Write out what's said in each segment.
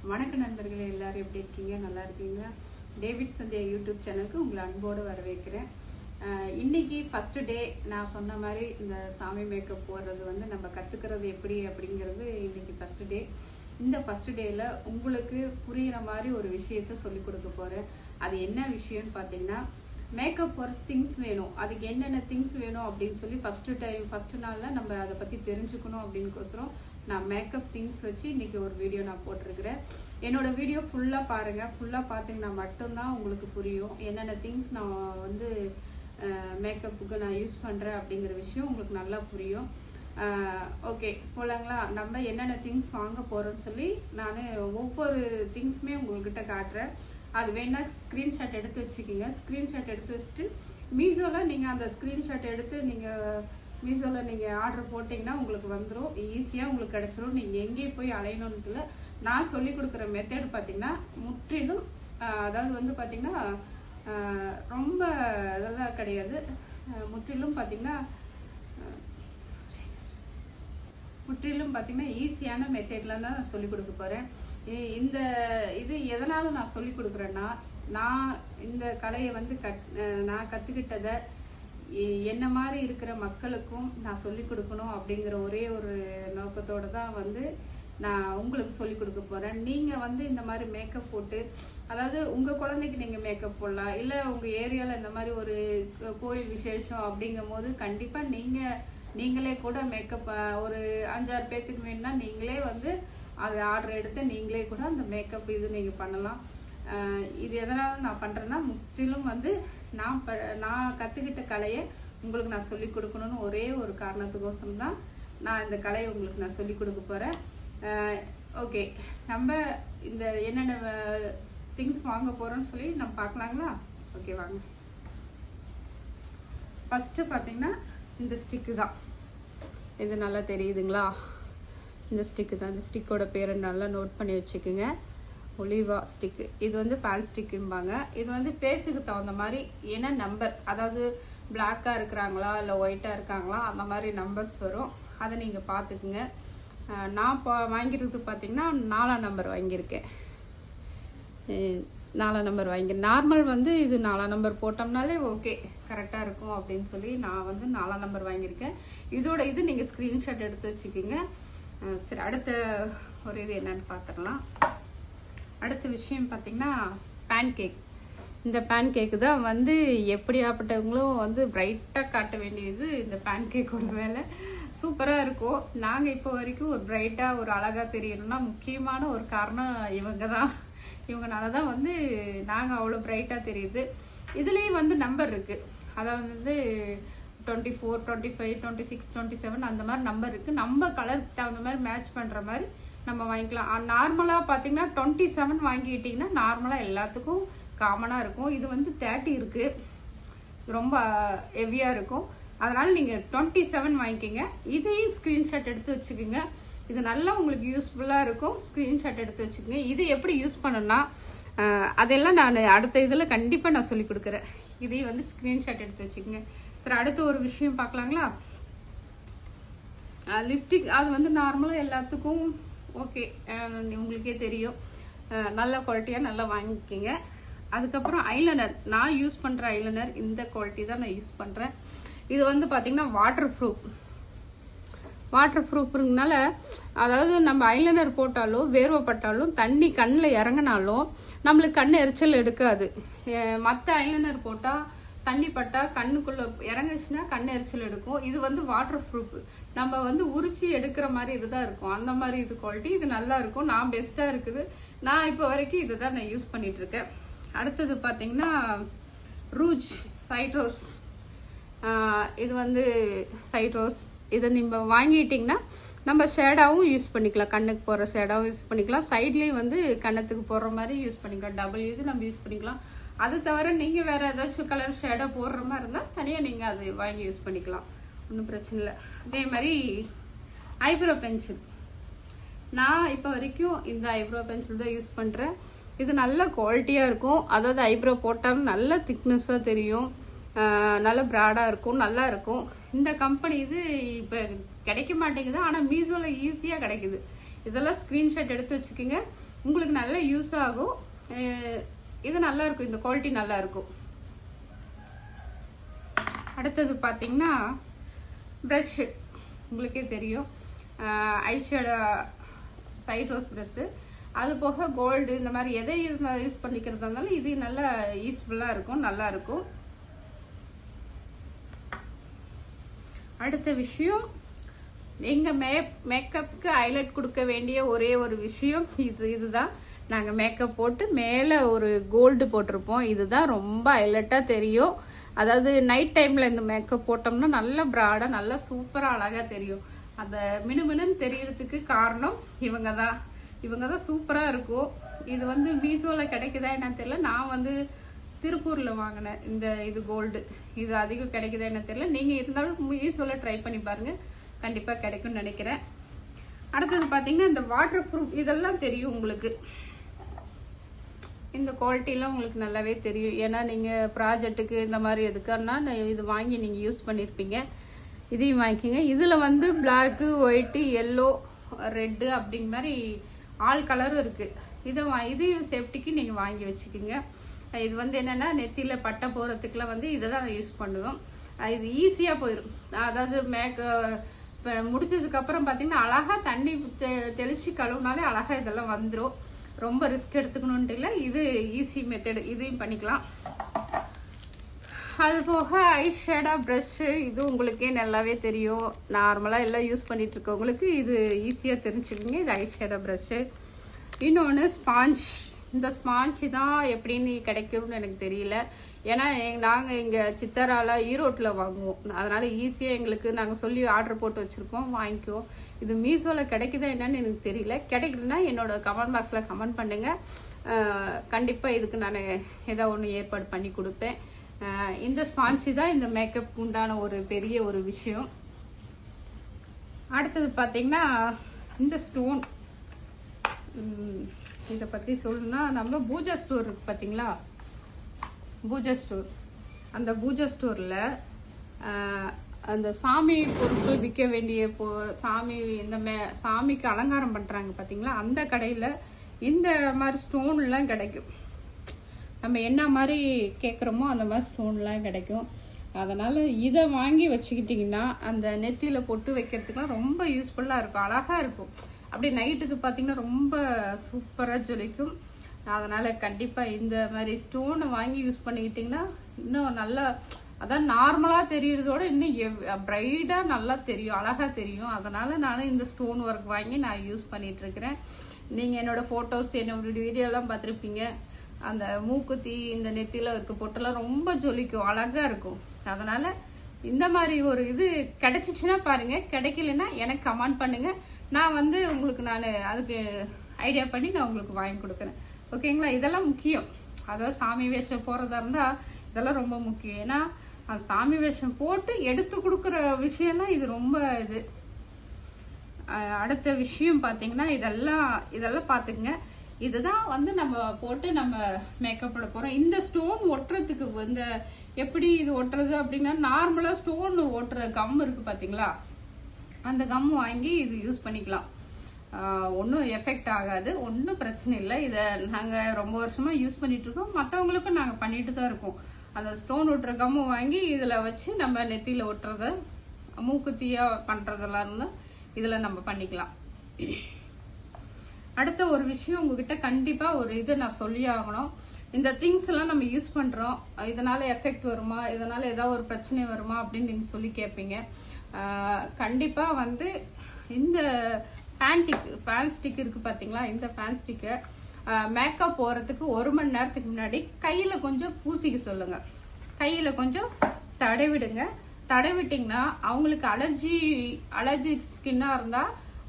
வணக்கம் நண்பர்களே, எல்லாரும் எப்படி இருக்கீங்க? நல்லா இருக்கீங்களா? டேவிட் சந்தியா யூடியூப் சேனலுக்கு உங்களை அன்போடு வரவேற்கிறேன். இன்னைக்கு ஃபர்ஸ்ட் டே. நான் சொன்ன மாதிரி இந்த சாமி மேக்கப் போடுறது வந்து நம்ம கத்துக்கிறது எப்படி அப்படிங்கிறது இன்னைக்கு ஃபர்ஸ்ட் டே. இந்த ஃபர்ஸ்ட் டேல உங்களுக்கு புரியுற மாதிரி ஒரு விஷயத்த சொல்லி கொடுக்க போறேன். அது என்ன விஷயம்னு பாத்தீங்கன்னா, மேக்கப் ஒர்க் திங்ஸ் வேணும். அதுக்கு என்னென்ன திங்ஸ் வேணும் அப்படின்னு சொல்லி ஃபர்ஸ்ட் நாள்ல நம்ம அதை பத்தி தெரிஞ்சுக்கணும் அப்படின்னுக்கோசரம் நான் மேக்கப் திங்ஸ் வச்சு இன்னைக்கு ஒரு வீடியோ நான் போட்டிருக்கிறேன். என்னோட வீடியோ ஃபுல்லா பாருங்க. ஃபுல்லா பாத்தீங்கன்னா மட்டும்தான் உங்களுக்கு புரியும் என்னென்ன திங்ஸ் நான் வந்து மேக்கப்புக்கு நான் யூஸ் பண்றேன் அப்படிங்கிற விஷயம் உங்களுக்கு நல்லா புரியும். ஓகே, போலாங்களா? நம்ம என்னென்ன திங்ஸ் வாங்க போறோம்னு சொல்லி நான் ஒவ்வொரு திங்ஸுமே உங்ககிட்ட காட்டுறேன். அது வேணா ஸ்கிரீன்ஷாட் எடுத்து வச்சுக்கோங்க. ஸ்கிரீன்ஷாட் எடுத்து வச்சுட்டு மீஷோல நீங்க அந்த ஸ்கிரீன்ஷாட் எடுத்து நீங்க மீஷோல நீங்க ஆர்டர் போட்டீங்கன்னா உங்களுக்கு வந்துடும். ஈஸியா உங்களுக்கு கிடைச்சிடும். நீங்க எங்கேயும் போய் அலையணும்னு நான் சொல்லி கொடுக்குற மெத்தட் பாத்தீங்கன்னா முற்றிலும் அதாவது வந்து பாத்தீங்கன்னா ரொம்ப இதெல்லாம் கிடையாது. முற்றிலும் பாத்தீங்கன்னா ஈஸியான மெத்தட்ல தான் நான் சொல்லி கொடுக்க போறேன். இந்த இது எதனால நான் சொல்லி கொடுக்குறேன்னா, நான் இந்த கலையை வந்து நான் கத்துக்கிட்டதை என்ன மாதிரி இருக்கிற மக்களுக்கும் நான் சொல்லி கொடுக்கணும் அப்படிங்கிற ஒரே ஒரு நோக்கத்தோட தான் வந்து நான் உங்களுக்கு சொல்லி கொடுக்க போறேன். நீங்க வந்து இந்த மாதிரி மேக்கப் போட்டு, அதாவது உங்க குழந்தைக்கு நீங்க மேக்கப் போடலாம், இல்ல உங்க ஏரியால இந்த மாதிரி ஒரு கோயில் விசேஷம் அப்படிங்கும் போது கண்டிப்பா நீங்களே கூட மேக்கப் ஒரு 5-6 பேத்துக்கு வேணும்னா நீங்களே வந்து அது ஆர்டர் எடுத்து நீங்களே கூட அந்த மேக்கப் இது நீங்க பண்ணலாம். இது எதனால நான் பண்றேன்னா, முற்றிலும் வந்து நான் கத்துக்கிட்ட கலையை உங்களுக்கு நான் சொல்லி கொடுக்கணும்னு ஒரே ஒரு காரணத்துக்கோசரம் தான் நான் இந்த கலையை உங்களுக்கு நான் சொல்லி கொடுக்க போறேன். ஓகே, நம்ம இந்த என்னென்ன திங்ஸ் வாங்க போறோம்னு சொல்லி நம்ம பார்க்கலாங்களா? ஓகே, வாங்க. ஃபர்ஸ்ட் பாத்தீங்கன்னா இந்த ஸ்டிக்கு தான். இது நல்லா தெரியுதுங்களா? இந்த ஸ்டிக்கு தான். இந்த ஸ்டிக்கோட பேரை நல்லா நோட் பண்ணி வச்சுக்கோங்க. Olivia stick. இது வந்து ஃபேன் ஸ்டிக்கும்பாங்க. இது வந்து ஃபேஸுக்கு தகுந்த மாதிரி என்ன நம்பர், அதாவது பிளாக்கா இருக்கிறாங்களா இல்லை ஒயிட்டா இருக்காங்களா அந்த மாதிரி நம்பர்ஸ் வரும். அதை நீங்க பாத்துக்குங்க. நான் வாங்கிறது பாத்தீங்கன்னா 4ஆம் நம்பர் வாங்கியிருக்கேன். 4ஆம் நம்பர் நார்மல் வந்து இது 4ஆம் நம்பர் போட்டோம்னாலே ஓகே கரெக்டா இருக்கும் அப்படின்னு சொல்லி நான் வந்து 4ஆம் நம்பர் வாங்கியிருக்கேன். இதோட இது நீங்க ஸ்கிரீன்ஷாட் எடுத்து வச்சுக்கோங்க. சரி, அடுத்த ஒரு இது என்னன்னு பாத்திரலாம். அடுத்த விஷயம் பாத்தீங்கன்னா பேன் கேக். இந்த பேன் கேக்கு தான் வந்து எப்படியாப்பட்டவங்களும் வந்து பிரைட்டா காட்ட வேண்டியது இந்த பேன் கேக்கோட வேலை. சூப்பரா இருக்கும். நாங்க இப்போ வரைக்கும் ஒரு பிரைட்டா ஒரு அழகா தெரியணும்னா முக்கியமான ஒரு காரணம் இவங்கனாலதான் வந்து நாங்க அவ்வளவு பிரைட்டா தெரியுது. இதுலயும் வந்து நம்பர் இருக்கு. அதாவது வந்து 24, 25, 26, 27 அந்த மாதிரி நம்பர் இருக்கு. நம்ம கலருக்கு தகுந்த மாதிரி மேட்ச் பண்ற மாதிரி நம்ம வாங்கிக்கலாம். நார்மலா பாத்தீங்கன்னா 27 வாங்கிக்கிட்டீங்கன்னா நார்மலா எல்லாத்துக்கும் காமனா இருக்கும். இது வந்து 30 இருக்கு, ரொம்ப ஹெவியா இருக்கும். அதனால நீங்க 27 வாங்கிக்கோங்க. இதையும் ஸ்கிரீன்ஷாட் எடுத்து வச்சுக்கோங்க. இது நல்லா உங்களுக்கு யூஸ்ஃபுல்லா இருக்கும். ஸ்கிரீன்ஷாட் எடுத்து வச்சுக்கோங்க. இது எப்படி யூஸ் பண்ணணும்னா அதெல்லாம் நான் அடுத்த இதுல கண்டிப்பா நான் சொல்லி கொடுக்குறேன். இதையும் வந்து ஸ்கிரீன்ஷாட் எடுத்து வச்சுக்கோங்க. சரி, அடுத்த ஒரு விஷயம் பார்க்கலாங்களா? லிப்டிக். அது வந்து நார்மலா எல்லாத்துக்கும் ஓகே, உங்களுக்கே தெரியும். நல்ல குவாலிட்டியா நல்லா வாங்கிக்கோங்க. அதுக்கப்புறம் ஐலைனர். நான் யூஸ் பண்ற ஐலைனர் இந்த குவாலிட்டி தான் நான் யூஸ் பண்றேன். இது வந்து பாத்தீங்கன்னா வாட்டர் ப்ரூஃப்னால, அதாவது நம்ம ஐலைனர் போட்டாலும் வேர்வைப்பட்டாலும் தண்ணி கண்ணில் இறங்கினாலும் நம்மளுக்கு கண் எரிச்சல் எடுக்காது. மற்ற ஐலைனர் போட்டா தண்ணி பட்டா கண்ணுக்குள்ள இறங்குச்சுன்னா கண் எரிச்சல் எடுக்கும். இது வந்து வாட்டர் ப்ரூஃப். நம்ம வந்து உரிச்சி எடுக்கிற மாதிரி இதுதான் இருக்கும். அந்த மாதிரி இது குவாலிட்டி. இது நல்லா இருக்கும். நான் பெஸ்டா இருக்குது. நான் இப்போ வரைக்கும் இதுதான் நான் யூஸ் பண்ணிட்டு இருக்கேன். அடுத்தது பாத்தீங்கன்னா ரூஜ் சைட் ரோஸ். இது வந்து சைட் ரோஸ். இதை நீங்க வாங்கிட்டீங்கன்னா நம்ம ஷேடாவும் யூஸ் பண்ணிக்கலாம். கண்ணுக்கு போற ஷேடாவும் யூஸ் பண்ணிக்கலாம். சைட்லயும் வந்து கண்ணத்துக்கு போடுற மாதிரி யூஸ் பண்ணிக்கலாம். டபுள் இது நம்ம யூஸ் பண்ணிக்கலாம். அது தவிர நீங்க வேற ஏதாச்சும் கலர் ஷேடோ போடுற மாதிரி இருந்தா தனியா நீங்க அது வாங்கி யூஸ் பண்ணிக்கலாம். ஒன்றும் பிரச்சனை இல்லை. அதே மாதிரி ஐப்ரோ பென்சில். நான் இப்போ வரைக்கும் இந்த ஐப்ரோ பென்சில் தான் யூஸ் பண்றேன். இது நல்ல குவாலிட்டியா இருக்கும். அதாவது ஐப்ரோ போட்டாலும் நல்ல திக்னஸா தெரியும். நல்ல பிராடா இருக்கும், நல்லா இருக்கும். இந்த கம்பெனி இது இப்ப கிடைக்க மாட்டேங்குது. ஆனா மீஷோல ஈஸியா கிடைக்குது. இதெல்லாம் ஸ்கிரீன்ஷாட் எடுத்து வச்சுக்கோங்க, உங்களுக்கு நல்ல யூஸ் ஆகும். இது நல்லா இருக்கும், இந்த குவாலிட்டி நல்லா இருக்கும். அடுத்தது பார்த்தீங்கன்னா ப்ரஷ், உங்களுக்கே தெரியும், ஐஷேடோ சைட் ரோஸ் ப்ரஷ்ஷு. அது போக கோல்டு இந்த மாதிரி எதை யூஸ் பண்ணிக்கிறதா இருந்தாலும் இது நல்லா யூஸ்ஃபுல்லாக இருக்கும், நல்லா இருக்கும். அடுத்த விஷயம், எங்க மேக்கப்புக்கு ஹைலைட் கொடுக்க வேண்டிய ஒரே ஒரு விஷயம் இதுதான். நாங்க மேக்கப் போட்டு மேல ஒரு கோல்டு போட்டிருப்போம். இதுதான் ரொம்ப ஹைலைட்டா தெரியும். அதாவது நைட் டைம்ல இந்த மேக்கப் போட்டோம்னா நல்ல பிராடா நல்லா சூப்பரா அழகா தெரியும். அந்த மினுமினுன்னு தெரியறதுக்கு காரணம் இவங்க தான் சூப்பரா இருக்கும். இது வந்து மீஷோல கிடைக்குதா என்னன்னு தெரியல. நான் வந்து திருப்பூர்ல வாங்கினேன் இது கோல்டு. இது அதிகம் கிடைக்குதா என்ன தெரியல. நீங்க இருந்தாலும் மீஷோல ட்ரை பண்ணி பாருங்க, கண்டிப்பா கிடைக்கும்னு நினைக்கிறேன். அடுத்தது பாத்தீங்கன்னா இந்த வாட்டர் ப்ரூஃப், இதெல்லாம் தெரியும் உங்களுக்கு. இந்த குவாலிட்டிலாம் உங்களுக்கு நல்லாவே தெரியும். ஏன்னா நீங்க ப்ராஜெக்ட்டுக்கு இந்த மாதிரி எதுக்கானா இது வாங்கி நீங்க யூஸ் பண்ணிருப்பீங்க. இதையும் வாங்கிக்கோங்க. இதுல வந்து பிளாக், ஒயிட், எல்லோ, ரெட்டு அப்படிங்கிற மாதிரி ஆல் கலரும் இருக்கு. இதையும் சேஃப்டிக்கு நீங்க வாங்கி வச்சுக்கோங்க. இது வந்து என்னன்னா நெத்தியில பட்டை போறதுக்குலாம் வந்து இதை தான் யூஸ் பண்ணுவோம். இது ஈஸியா போயிடும். அதாவது முடிச்சதுக்கு அப்புறம் பாத்தீங்கன்னா அழகா தண்ணி தெளிச்சு கழுவுனாலே அழகா இதெல்லாம் வந்துடும். ரொம்ப ரிஸ்க் எடுத்துக்கணும்னு இல்லை, இது ஈஸி மெத்தட், இதையும் பண்ணிக்கலாம். அது போக ஐஷேடோ ப்ரஷ், இது உங்களுக்கே நல்லாவே தெரியும். நார்மலா எல்லாம் யூஸ் பண்ணிட்டு இருக்கவங்களுக்கு இது ஈஸியா தெரிஞ்சுக்கோங்க. இது ஐஷேடோ ப்ரஷ். இன்னொன்னு ஸ்பாஞ்ச். இந்த ஸ்பாஞ்ச் தான் எப்படின்னு கிடைக்கும்னு எனக்கு தெரியல. ஏன்னா நாங்க இங்க சித்தரால ஈரோட்ல வாங்குவோம். அதனால ஈஸியா எங்களுக்கு நாங்க சொல்லி ஆர்டர் போட்டு வச்சிருக்கோம், வாங்கிக்குவோம். இது மீஷோல கிடைக்குதா என்னன்னு எனக்கு தெரியல. கிடைக்குதுன்னா என்னோட கமெண்ட் பாக்ஸ்ல கமெண்ட் பண்ணுங்க. கண்டிப்பா இதுக்கு நான் ஏதாவது ஒன்று ஏற்பாடு பண்ணி கொடுப்பேன். இந்த ஸ்பாஞ்ச் தான் இந்த மேக்கப் உண்டான ஒரு பெரிய ஒரு விஷயம். அடுத்தது பாத்தீங்கன்னா இந்த ஸ்டோன். இதை பத்தி சொல்லணும்னா நம்ம பூஜா ஸ்டோர் இருக்கு பாத்தீங்களா, பூஜா ஸ்டோர். அந்த பூஜா ஸ்டோர்ல அந்த சாமி பொருட்கள் விற்க வேண்டிய சாமிக்கு அலங்காரம் பண்றாங்க பாத்தீங்களா, அந்த கடையில இந்த மாதிரி ஸ்டோன் எல்லாம் கிடைக்கும். நம்ம என்ன மாதிரி கேக்குறோமோ அந்த மாதிரி ஸ்டோன் எல்லாம் கிடைக்கும். அதனால இதை வாங்கி வச்சுக்கிட்டீங்கன்னா அந்த நெத்தியில பொட்டு வைக்கிறதுக்குலாம் ரொம்ப யூஸ்ஃபுல்லா இருக்கும், அழகா இருக்கும். அப்படி நைட்டுக்கு பாத்தீங்கன்னா ரொம்ப சூப்பரா ஜொலிக்கும். அதனால கண்டிப்பா இந்த மாதிரி ஸ்டோன் வாங்கி யூஸ் பண்ணிக்கிட்டீங்கன்னா இன்னும் நல்லா, அதான் நார்மலா தெரியறதோட இன்னும் பிரைட்டா நல்லா தெரியும், அழகா தெரியும். அதனால நானும் இந்த ஸ்டோன் ஒர்க் வாங்கி நான் யூஸ் பண்ணிட்டு இருக்கிறேன். நீங்க என்னோட போட்டோஸ், என்னோட வீடியோ எல்லாம் பார்த்திருப்பீங்க. அந்த மூக்குத்தி, இந்த நெத்தியில இருக்க பொட்டெல்லாம் ரொம்ப ஜொலிக்கும், அழகா இருக்கும். அதனால இந்த மாதிரி ஒரு இது கிடைச்சிச்சுன்னா பாருங்க, கிடைக்கலன்னா எனக்கு கமெண்ட் பண்ணுங்க. நான் வந்து உங்களுக்கு அதுக்கு ஐடியா பண்ணி நான் உங்களுக்கு வாங்கி கொடுக்குறேன். ஓகேங்களா? இதெல்லாம் முக்கியம். அதாவது சாமி வேஷம் போறதா இருந்தா இதெல்லாம் ரொம்ப முக்கியம். ஏன்னா அந்த சாமி வேஷம் போட்டு எடுத்து கொடுக்குற விஷயம்லாம் இது ரொம்ப இது. அடுத்த விஷயம் பாத்தீங்கன்னா இதெல்லாம் பாத்துக்குங்க. இதுதான் வந்து நம்ம போட்டு நம்ம மேக்கப் பண்ண போறோம். இந்த ஸ்டோன் ஒட்டுறதுக்கு வந்து எப்படி இது ஒட்டுறது அப்படின்னா, நார்மலா ஸ்டோன் ஒட்டுற கம் இருக்கு பாத்தீங்களா, அந்த கம் வாங்கி இது யூஸ் பண்ணிக்கலாம். ஒன்றும் எஃபெக்ட் ஆகாது, ஒன்றும் பிரச்சனை இல்லை. இதை நாங்கள் ரொம்ப வருஷமா யூஸ் பண்ணிட்டு இருக்கோம், மற்றவங்களுக்கும் நாங்கள் பண்ணிட்டு தான் இருக்கோம். அந்த ஸ்டோன் ஒட்டுற கம்மு வாங்கி இதில் வச்சு நம்ம நெத்தியில் ஒட்டுறத, மூக்குத்தியா பண்றதெல்லாம் இருந்தால் இதில் நம்ம பண்ணிக்கலாம். அடுத்த ஒரு விஷயம் உங்ககிட்ட கண்டிப்பா ஒரு இது நான் சொல்லி ஆகணும். இந்த திங்ஸ் எல்லாம் நம்ம யூஸ் பண்றோம், இதனால எஃபெக்ட் வருமா, இதனால ஏதாவது ஒரு பிரச்சனை வருமா அப்படின்னு நீங்க சொல்லி கேட்பீங்க. கண்டிப்பா வந்து இந்த ஃபேன் ஸ்டிக் இருக்கு பாத்தீங்களா, இந்த ஃபேன் ஸ்டிக்கை மேக்கப் போறதுக்கு 1 மணி நேரத்துக்கு முன்னாடி கையில கொஞ்சம் பூசிக்க சொல்லுங்க. கையில கொஞ்சம் தடவிடுங்க. தடவிட்டீங்கன்னா அவங்களுக்கு அலர்ஜி ஸ்கின்னா இருந்தா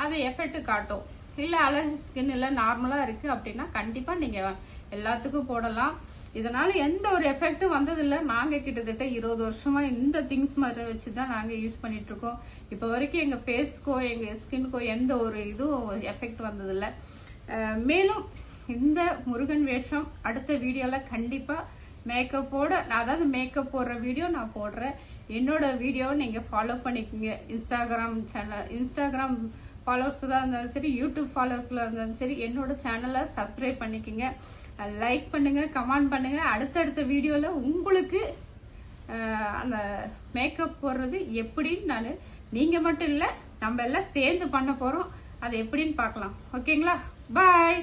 அதை எஃபெக்ட் காட்டும். இல்ல அலர்ஜி ஸ்கின் இல்ல நார்மலா இருக்கு அப்படின்னா கண்டிப்பா நீங்க எல்லாத்துக்கும் போடலாம். இதனால எந்த ஒரு எஃபெக்டும் வந்ததில்லை. நாங்க கிட்டத்தட்ட 20 வருஷமா இந்த திங்ஸ் மாதிரி வச்சுதான் நாங்க யூஸ் பண்ணிட்டு இருக்கோம். இப்ப வரைக்கும் எங்க ஃபேஸ்க்கோ எங்க ஸ்கின்க்கோ எந்த ஒரு இதுவும் எஃபெக்ட் வந்ததில்லை. மேலும் இந்த முருகன் வேஷம் அடுத்த வீடியோல கண்டிப்பா மேக்கப்போட, அதாவது மேக்கப் போடுற வீடியோ நான் போடுறேன். என்னோட வீடியோவை நீங்க ஃபாலோ பண்ணிக்கோங்க. இன்ஸ்டாகிராம் ஃபாலோவர்ஸாக இருந்தாலும் சரி, யூடியூப் ஃபாலோவர்ஸில் இருந்தாலும் சரி, என்னோட சேனலை சப்ஸ்கிரைப் பண்ணிக்கோங்க, லைக் பண்ணுங்க, கமெண்ட் பண்ணுங்க. அடுத்தடுத்த வீடியோவில் உங்களுக்கு அந்த மேக்கப் போடுறது எப்படின்னு நீங்கள் மட்டும் இல்லை, நம்ம எல்லாம் சேர்ந்து பண்ண போகிறோம். அது எப்படின்னு பார்க்கலாம். ஓகேங்களா? பாய்.